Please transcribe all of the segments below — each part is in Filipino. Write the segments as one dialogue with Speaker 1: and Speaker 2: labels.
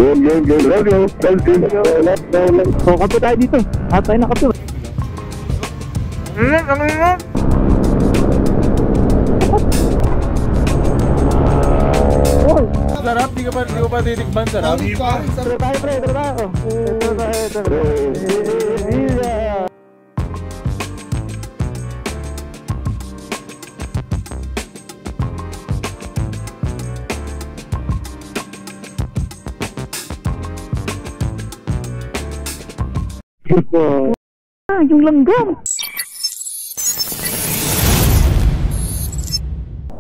Speaker 1: So, kape tayo dito. At tayo na kape.
Speaker 2: Sarap, di ko pa titikman. Sarap.
Speaker 1: Tara tayo, pre. Tara tayo. Yung langgam.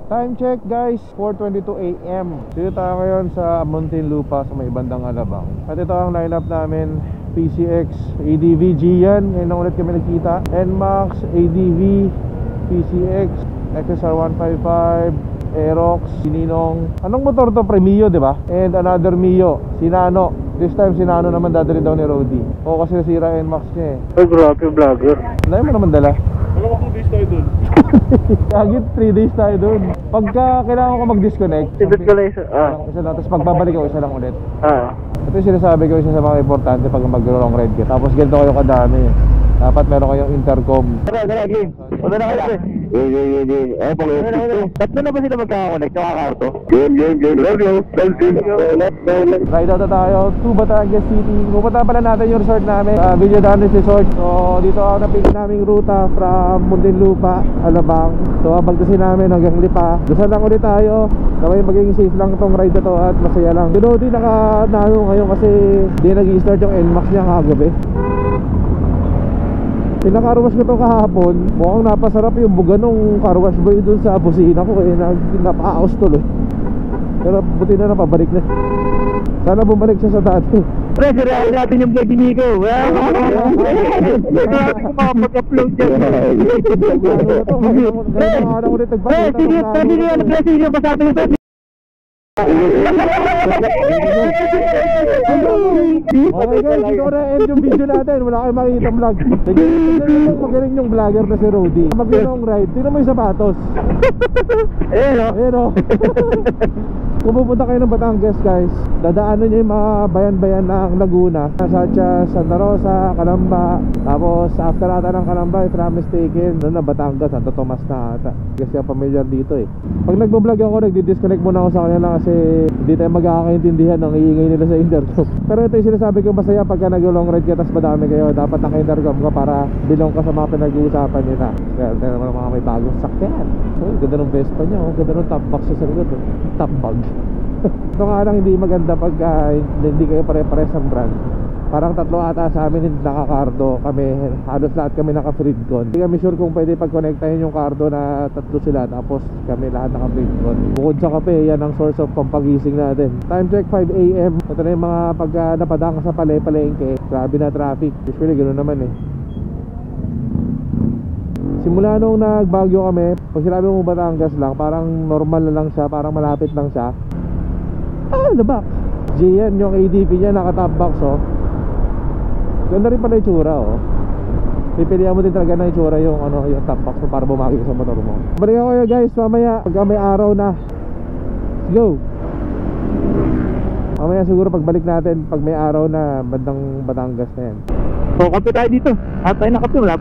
Speaker 2: Time check guys, 4:22 AM. Dito tayo ngayon sa Muntinlupa sa may bandang Alabang. At ito ang lineup namin: PCX, ADV, Gian. Ngayon ulit kami nagkita. NMAX, ADV, PCX, XSR 155, Aerox, Ninong. Anong motor to? Mio, di ba? And another Mio, si Nano. This time si Nano naman dadali daw ni Rody. O kasi nasira NMAX niya eh.
Speaker 1: Ay, grabe vlogger.
Speaker 2: Dahil mo naman dala.
Speaker 3: Alam ko 2 days tayo dun.
Speaker 2: Kagit 3 days tayo dun. Pagka kailangan ko mag-disconnect,
Speaker 1: Sindot ko lang isa.
Speaker 2: isa lang. Tapos pagbabalik ako, isa lang ulit.
Speaker 1: Ah.
Speaker 2: Ito yung sinasabi ko, isa sa mga importante pag mag-long ride ka. Tapos ganito kayo kadami. Dapat meron kayong intercom.
Speaker 1: Tara, game. Wala na kayo, pre. Ay, pag-i-stick. Tatlo na ba sila magkakakonect? Yung kakarto?
Speaker 2: Ride out na tayo to Batangas City. Pupunta pala natin yung resort namin, Villa Danes Resort. So dito ako napili naming ruta from Muntinlupa, Alabang. So abagtasin namin hanggang Lipa. Dasal lang ulit tayo. Sabay magiging safe lang tong ride na to at masaya lang. Dito di naka-nano ngayon kasi di nag-i-start yung NMAX niya kagabi. Pinaka-carwash ko to kahapon. Mukhang napasarap yung buga nung carwash boy dun sa busina ko. Eh, napaos tuloy. Pero buti na napabalik na. Sana bumalik siya sa dati.
Speaker 1: Pre, sirahin natin yung vlog ni Nico. Makapag-upload dyan. Pre, sige, pasado yung pre.
Speaker 2: Okay guys, dito ko na-end yung video natin. Wala kayong makikita vlog. Magaling yung vlogger na si Rody. Mag-long ride, tingnan mo yung sapatos. Ayan o. Kung pupunta kayo ng Batangas guys, dadaanan nyo yung mga bayan-bayan ng Laguna, such as Santa Rosa, Calamba. Tapos after ata ng Calamba, if not mistaken, doon na Batangas, Santo Tomas na ata. Kasi ang familiar dito eh. Pag nagbo-vlog ako, nagdi-disconnect muna ako sa kanila kasi hindi tayo magkakaintindihan ng iingay nila sa intercom. Pero ito yung sinasabi ko, masaya pagka nag-long ride ka tapos madami kayo, dapat naka-intercom ka para bilong ka sa mga pinag-uusapan nila. Kaya naman mga may bagong sakyan. Oh, ganda ng Vespa niya, oh. Ganda ng top box sa likod, oh. Top bag. Ito nga lang hindi maganda pag hindi kayo pare-pare sa brand. Parang tatlo ata sa amin hindi naka-cardo. Kami, halos lahat kami naka-Freedcon. Hindi kami sure kung pwede pag-connectahin yung cardo na tatlo sila. Tapos kami lahat naka-Freedcon. Bukod sa kape, yan ang source of pampagising natin. Time check 5 AM. Ito na yung mga pag napadaan ka sa palengke. Grabe na traffic. Usually ganoon naman eh. Simula nung nagbagyo kami, pag sinabi mo Batangas lang, parang normal na lang siya, parang malapit lang siya. Labak Gian, yung ADP niya naka-top box oh. Ganda rin pala yung tsura oh. Pipilihan mo din talaga na yung tsura yung, yung top box mo para bumagi sa motor mo. Balik ako yun guys mamaya pagka may araw na. Let's go. Mamaya siguro pagbalik natin pag may araw na bandang Batangas na yan.
Speaker 1: So kape tayo dito. At tayo na kape, wala.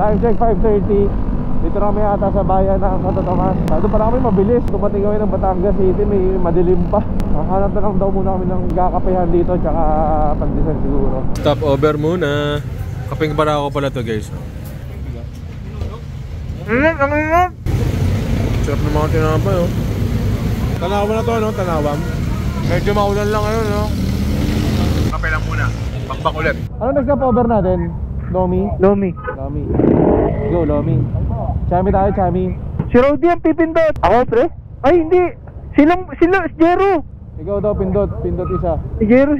Speaker 2: Time check 5:30. Dito na kami ata sa bayan ng Santo Tomas. Doon para kami mabilis. Dumating kami ng Batangas City, may madilim pa. Hanap na lang daw muna kami ng kakapehan dito, tsaka pag-descent siguro.
Speaker 3: Stop over muna. Kaping para ako pala to guys. Sarap ng mga tinapay oh. Tanawan na to no, tanawan. Medyo maulan lang ano no. Kape lang muna. Bakbak ulit.
Speaker 2: Ano next stop over natin? Lomi?
Speaker 1: Lomi.
Speaker 2: Go Lomi. Chami tayo, Chami.
Speaker 1: Si Rody ang pipindot. Ako, pre? Ay, hindi. Sila, si Jero.
Speaker 2: Ikaw daw, pindot isa.
Speaker 1: Si Jero.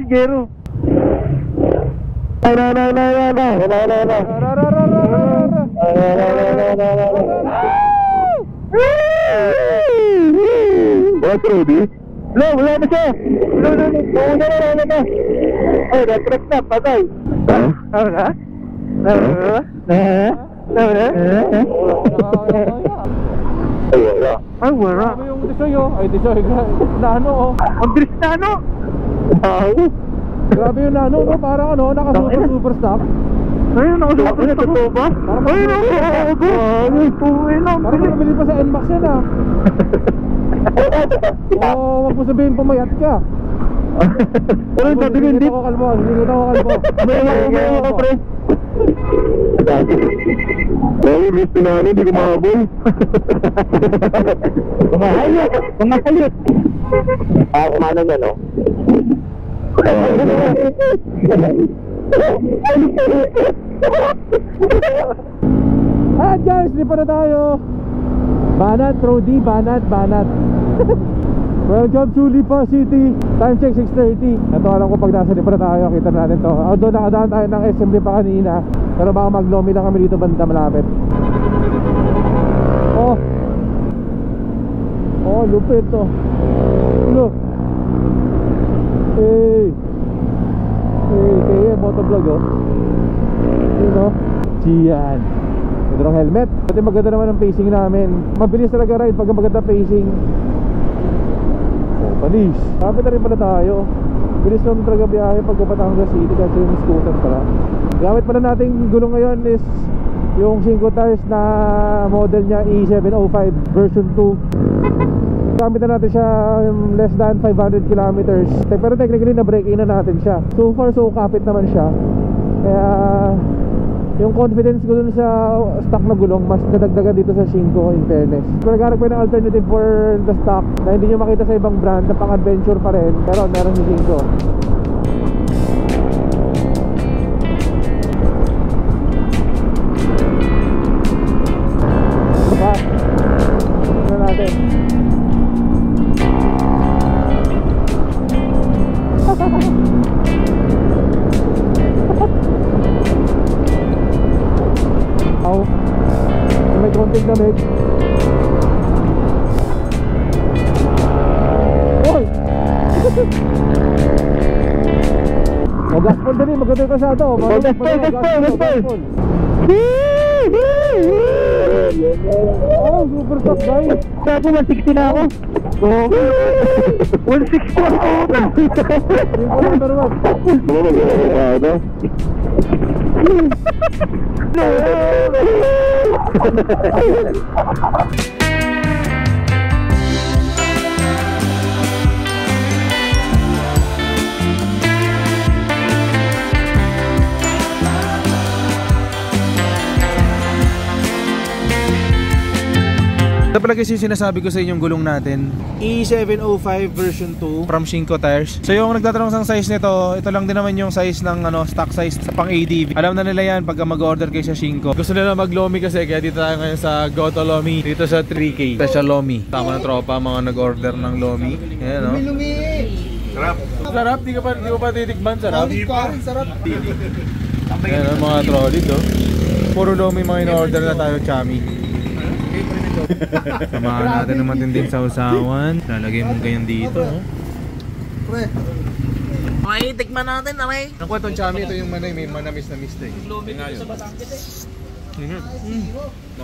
Speaker 2: What's Rody?
Speaker 1: Wala na siya. Wala na. Ay, na-trap na, patay. Ano na? Ay, wala. Ay, wala.
Speaker 2: Sabi yung Tisoy oh. Ay, Tisoy. Nano oh.
Speaker 1: Ang bilis na ano? Wow.
Speaker 2: Grabe yung Nano no. Parang ano, naka-super stock.
Speaker 1: Ayun, nakasulat na totoo ba? Ayun, nakasulat.
Speaker 2: Parang nabili pa sa NMAX yan ah. Oo, wag mo sabihin pumayat ka.
Speaker 1: Ano yung sabihin,
Speaker 2: Hindi ko kalbo. Hindi ko kalbo.
Speaker 1: May ako, pre. Ay, gusto na ano, hindi ko mahabol. Kumahayot, kumahayot. Kumano na, no?
Speaker 2: Alright guys, lipa na tayo. Banat, Rodi, Banat. Welcome to Lipa City. Time check 6:30. Ito alam ko pag nasa Lipa na tayo, kita natin to. Although nakadaan tayo ng SM Lipa kanina, pero baka maglomi lang kami dito banda malapit. Oh, lupit to. Look. Hey, motovlog oh. You know? Chiyan. Ganda ng helmet. Pati maganda naman ang pacing namin. Mabilis talaga ride pag maganda pacing. Oh, panis. Kapit na rin pala tayo. Bilis naman talaga biyahe pagka Batangas City kasi yung scooter pala. Gamit pala nating gulong ngayon is yung 5 tires na model niya E705 version 2. Gamit na natin siya less than 500 kilometers. Pero technically na break in na natin siya. So far so kapit naman siya. Kaya yung confidence ko dun sa stock na gulong mas nadagdagan dito sa 5 in fairness. Kung naghanap ko ng alternative for the stock na hindi nyo makita sa ibang brand na pang adventure pa rin, pero meron yung 5. Natin. Oh, may konting damig. Oy! O gaspol din, maganda yung kasado. Gaspol. Oh, super top guys.
Speaker 1: Sabi 160 na ako. 160 ako.
Speaker 2: Yung ko number 1.
Speaker 3: Ito pala kasi sinasabi ko sa inyong gulong natin, E705 version 2 from 5 tires. So yung nagtatanong sa size nito, ito lang din naman yung size ng stock size sa pang ADV. Alam na nila yan pagka mag-order kayo sa 5. Gusto nila mag-Lomi kasi, kaya dito tayo ngayon sa Goto Lomi, dito sa 3K Special Lomi. Tama ng tropa mga nag-order ng Lomi. Ayan o. Lumi! Sarap! Sarap! Di ko pa titikman. Sarap! Sarap! Ayan o mga trolley do. Puro Lomi mga in-order na tayo, chami. Samahan natin ng matinding sausawan. Lalagay mo ganyan dito, no? Pre. Okay, tikman natin, okay? Naku, itong chami, ito yung manay, may manamis na mistake. Lumi dito sa Batangas eh.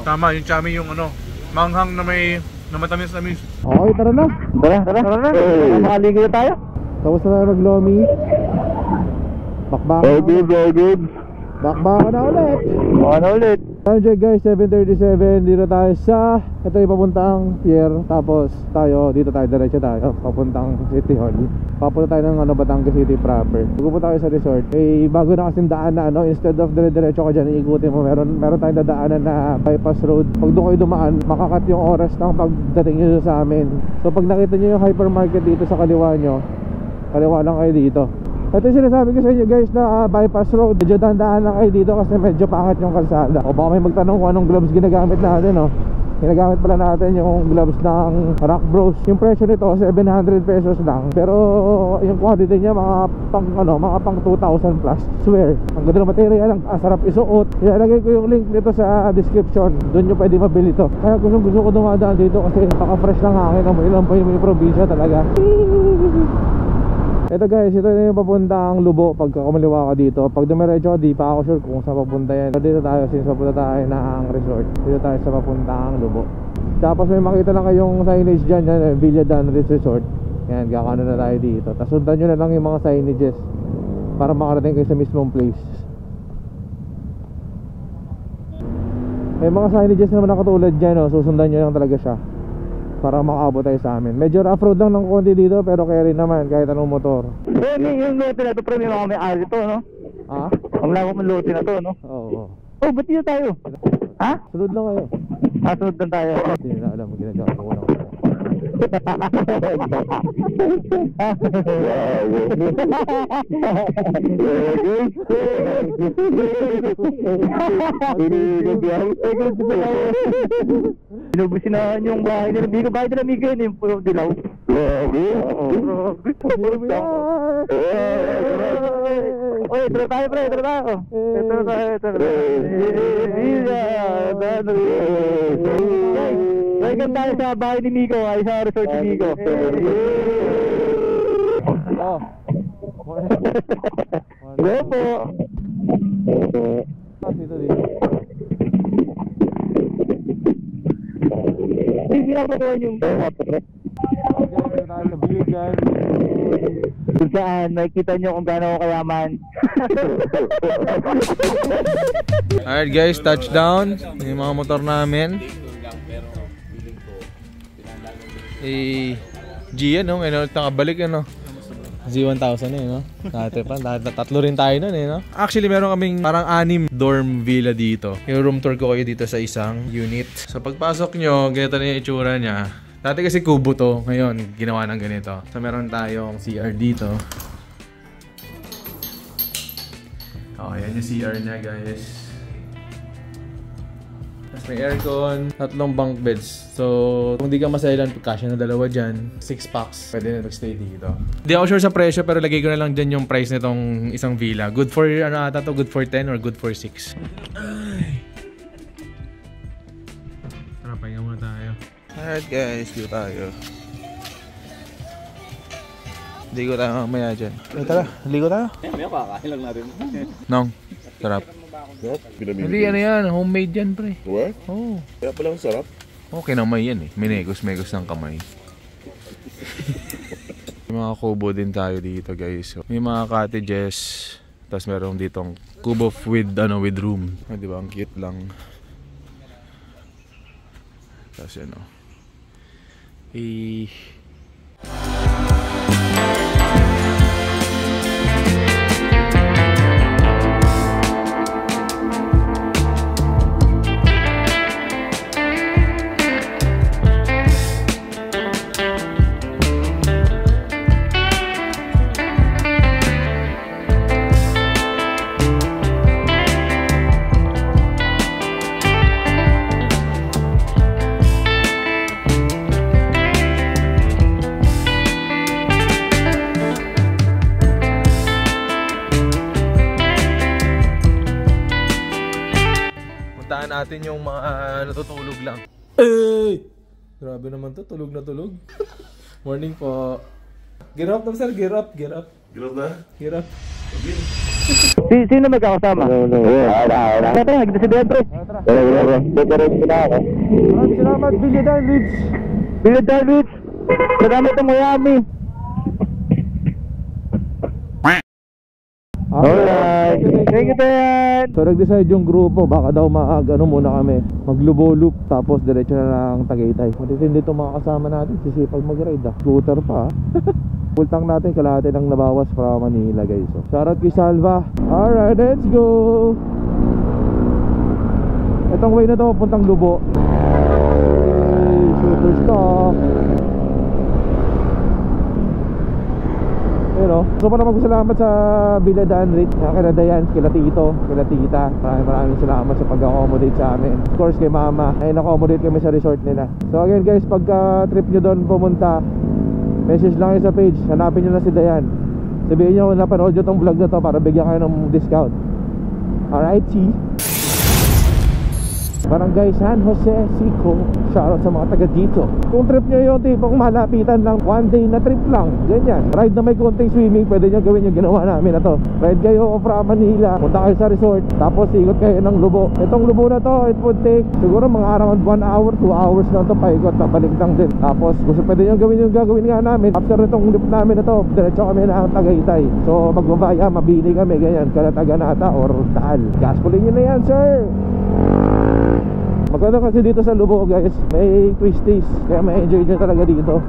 Speaker 3: Tama, yung chami yung manghang na may matamis na mis.
Speaker 2: Okay, tara na.
Speaker 1: Tara na. Makaligay na tayo.
Speaker 2: Tapos na tayo mag-Lomi. Bakbaka
Speaker 1: good.
Speaker 2: Bakbaka na ulit. Time check guys, 7:37. Dito tayo sa, ito yung papuntang pier. Tapos dito tayo, diretso tayo papuntang City Hall. Papunta tayo ng Batangas City proper. Pupunta tayo sa resort. Bago na kasing daan na instead of diretso ka dyan, iikutin mo. Meron tayong dadaanan na bypass road. Pag doon kayo dumaan, makakat yung oras ng pagdating nyo sa amin. So pag nakita nyo yung hypermarket dito sa kaliwa nyo, kaliwa lang kayo dito. Ito yung sinasabi ko sa inyo guys na bypass road. Medyo dahan-dahan lang kayo dito kasi medyo pangat yung kalsada. O baka may magtanong kung anong gloves ginagamit natin, no? Ginagamit pala natin yung gloves ng Rock Bros. Yung presyo nito 700 pesos lang. Pero yung quantity niya mga pang 2,000 plus. Swear. Ang ganda ng material, ang sarap isuot. Ilalagay ko yung link nito sa description. Doon nyo pwede mabili to. Kaya gusto ko dumadaan dito kasi paka-fresh ng hangin. Amoy lang po yung probinsya talaga. Ito guys, ito na yung papuntang Lubo. Pagka kumaliwa ka dito, pag dumiretso ka, di pa ako sure kung saan papunta yan. Dito tayo, since papunta tayo ng resort, dito tayo sa papuntang Lubo. Tapos may makita lang kayong signage dyan, yan, Villa Danridge Resort. Yan, kakano na tayo dito. Tapos sundan nyo na lang yung mga signages para makarating kayo sa mismong place. May mga signages naman na katulad dyan, oh. Susundan nyo lang talaga siya para makaabot tayo sa amin. Medyo off-road lang ng konti dito, pero carry naman kahit anong motor.
Speaker 1: Yung lote na to, pero may mga may-ari to, no?
Speaker 2: Ha?
Speaker 1: Ang lako ng lote na to, no?
Speaker 2: Oo.
Speaker 1: Oh, ba't dito tayo? Ha?
Speaker 2: Sunod lang kayo.
Speaker 1: Sunod lang tayo.
Speaker 2: Hindi na alam mo ginagawa ko na.
Speaker 1: Binubusinahan yung bahay nila Migo. Bahay nila Migo yun, yung puro dilaw. Oy, tara tayo pre, tara tayo. Welcome tayo sa bahay ni Migo, ay sa resort ni Migo.
Speaker 2: Oh.
Speaker 1: Hello po.
Speaker 2: Dito dito.
Speaker 1: Hindi na pa yung
Speaker 2: Sa Bigan.
Speaker 1: kung saan nakikita nyo kung gaano ako kayaman.
Speaker 3: Alright guys, touchdown. Yung mga motor namin. G yan, no? Ngayon ulit nakabalik yan, no? Z1000 eh, no? Tatlo rin tayo nun eh, no? Actually, meron kaming parang 6 dorm villa dito. Yung room tour ko kayo dito sa isang unit. So pagpasok nyo, ganito na yung itsura niya. Dati kasi kubo to, ngayon ginawa ng ganito. So meron tayong CR dito. Oh, yan yung CR niya, guys. Tapos may aircon, 3 bunk beds. So, kung di ka masailan, kasya na 2 dyan, 6 packs, pwede na mag-stay dito. Hindi ako sure sa presyo, pero lagay ko na lang dyan yung price nitong isang villa. Good for, ano ata to, good for 10 or good for 6. Ay. Tara, pahinga muna tayo. Alright guys, dito tayo. Ligo tayo mamaya dyan. Tara, ligo tayo.
Speaker 1: May kakain lang natin.
Speaker 3: Nong, sarap. Hindi, ano yan, homemade yan pre.
Speaker 4: What?
Speaker 3: Oo.
Speaker 4: Kaya palang sarap.
Speaker 3: Okay naman yan eh. Minegos-megos ng kamay. May mga kubo din tayo dito guys. So, may mga cottages. Tapos meron ditong kubo with room. Ah, diba? Ang cute lang. Tapos ano. Puntahan natin yung mga natutulog lang. Ay! Grabe naman to, tulog na tulog. Morning po. Get up na sir, get up, get up.
Speaker 4: Gano'n na?
Speaker 3: Get up.
Speaker 1: Sino magkakasama? Wala. Tara, nagdesidente.
Speaker 2: Maraming salamat, Villa Danridge.
Speaker 1: Villa Danridge. Salamat ang Miami. Alright. Thank you, Ben.
Speaker 2: So nag-decide yung grupo, baka daw muna kami, maglubo loop, tapos diretso na lang Tagaytay. Matitindi itong mga kasama natin, sisipag mag-ride ah. Scooter pa ah. Full tank natin, kalahati nang nabawas para Manila guys. So, shoutout kay Salva. Alright, let's go. Itong way na to, puntang Lubo. Hey, super stop. So para magpasalamat sa Villa Danridge, kila Dayan, kila Tito, kila Tita. Maraming salamat sa pag-accommodate sa amin. Of course kay Mama, ay na-accommodate kami sa resort nila. So again guys, pagka trip nyo doon pumunta, message lang kayo sa page, hanapin nyo na si Dayan. Sabihin nyo kung napanood nyo tong vlog na to para bigyan kayo ng discount. Alright, see? Barangay San Jose, Sico. Shoutout sa mga taga dito. Kung trip nyo yung tipong malapitan lang, one day na trip lang, ganyan, ride na may konting swimming, pwede nyo gawin yung ginawa namin na to. Ride kayo from Manila, punta kayo sa resort, tapos ikot kayo ng Lubo. Itong Lubo na to, it would take siguro mga around 1 hour, 2 hours lang to paikot, pabalik lang din. Tapos gusto pwede nyo gawin yung gagawin nga namin. After itong trip namin na to, diretso kami na Tagaytay. So magbabaya, mabili kami, ganyan, Kalataganata or Taal. Gaspulin nyo na yan, sir. Maganda kasi dito sa Lubo, guys, may twisties, kaya may enjoy nyo talaga dito.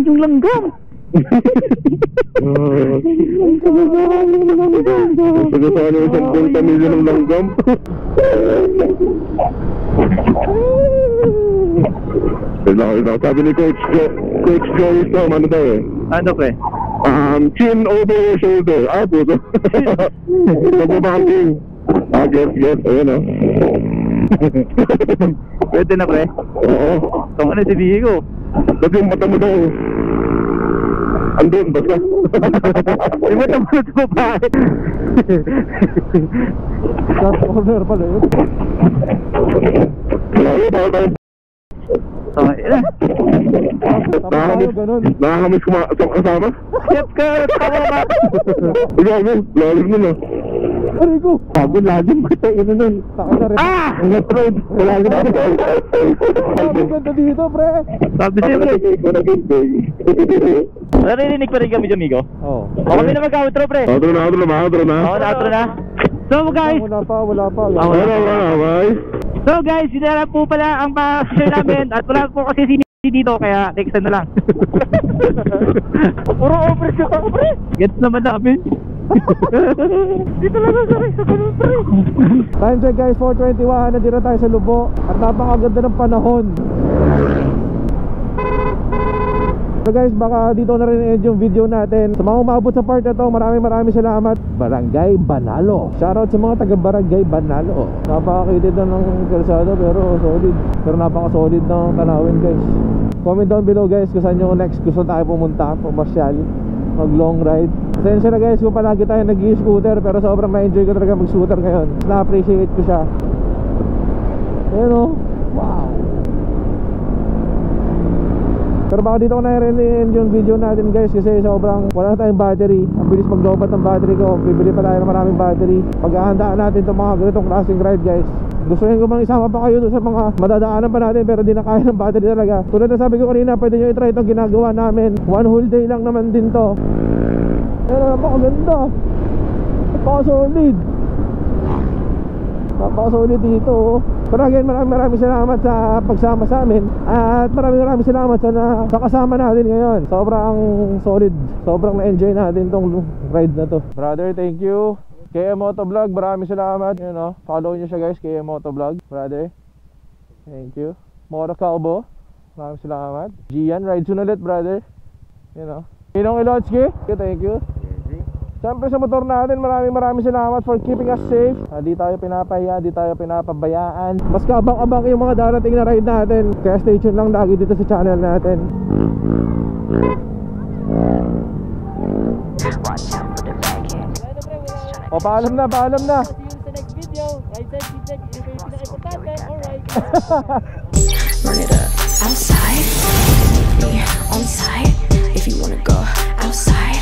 Speaker 1: Yung langgam.
Speaker 4: Pagkasaan yung 10 milyon ng langgam. Sabi ni Coach Joey Tom, ano daw eh?
Speaker 1: Ano pre?
Speaker 4: Chin over your shoulder. Puto. Nagbabanking. Get. Ayun o.
Speaker 1: Pwede na pre?
Speaker 4: Oo.
Speaker 1: Kung ano si Vigo?
Speaker 4: Ba't yung mata mo daw? Andun, basta.
Speaker 1: Yung mata mo ito ba?
Speaker 2: Short corner pala yun.
Speaker 4: Lalo ba tayo? Nakakamiss kasama?
Speaker 1: Shit ka! Tawa ka!
Speaker 4: Gago, lalim nun ah.
Speaker 2: Aray ko!
Speaker 4: Gago, lalim ko tayo nun.
Speaker 2: Taka na rin.
Speaker 4: Ang net-road. Lalim ko.
Speaker 2: Sabi ganda dito, pre!
Speaker 1: Sabi siya pre! Naririnig pa rin kami dyan, Migo?
Speaker 2: Oo.
Speaker 1: O kami na mag-outro pre!
Speaker 4: Outro na.
Speaker 1: Oo, outro na. So guys!
Speaker 2: Wala pa.
Speaker 4: Bye.
Speaker 1: So guys, yun na lang po pala ang pa-share namin. At wala po kasi si dito, kaya text na lang. Puro overshoot ako pre! Gets naman namin. Dito lang sa ganun pre.
Speaker 2: Time check guys, 4:21. Nandito tayo sa Lubo. At napakaganda ng panahon. So guys, baka dito na rin i-end yung video natin. Sa mga umabot sa part na to, maraming salamat. Barangay Banalo. Shoutout sa mga taga Barangay Banalo. Napakakitid na ng kalsada pero solid. Pero napaka-solid ng tanawin guys. Comment down below guys kung saan yung next gusto tayo pumunta, pumasyal, mag long ride. Pasensya na guys kung palagi tayo nag-i-scooter, pero sobrang na-enjoy ko talaga mag-scooter ngayon. Na-appreciate ko siya. Ayun o. Wow. Pero baka dito ko na-end yung video natin guys, kasi sobrang wala na tayong battery. Ang bilis mag-lobat ng battery ko. Bibili pa tayo ng maraming battery. Paghahandaan natin itong mga ganitong klaseng ride guys. Gustuhin ko bang isama pa kayo sa mga madadaanan pa natin, pero di na kaya ng battery talaga. Tulad na sabi ko kanina, pwede nyo i-try itong ginagawa namin. One whole day lang naman din to. Pero napakaganda. Napaka-solid. Napaka-solid dito. Pero again, maraming salamat sa pagsama sa amin. At maraming salamat sa kasama natin ngayon. Sobrang solid. Sobrang na-enjoy natin tong ride na to. Brother, thank you. KM Motovlog, maraming salamat. You know, follow nyo siya guys, KM Motovlog. Brother, thank you. Moro Calbo, maraming salamat. Gian, ride soon ulit brother. You know, Inong Ilotski, thank you. Siyempre sa motor natin, maraming salamat for keeping us safe. Di tayo pinapahiya, di tayo pinapabayaan. Mas kabang-abang yung mga darating na ride natin. Kaya stay tuned lang lagi dito sa channel natin. O, paalam na.
Speaker 1: See you sa next video. Ride safe, keep safe. Yun yung pinaka-importante. Alright.
Speaker 5: Run it up outside, me on side. If you wanna go outside.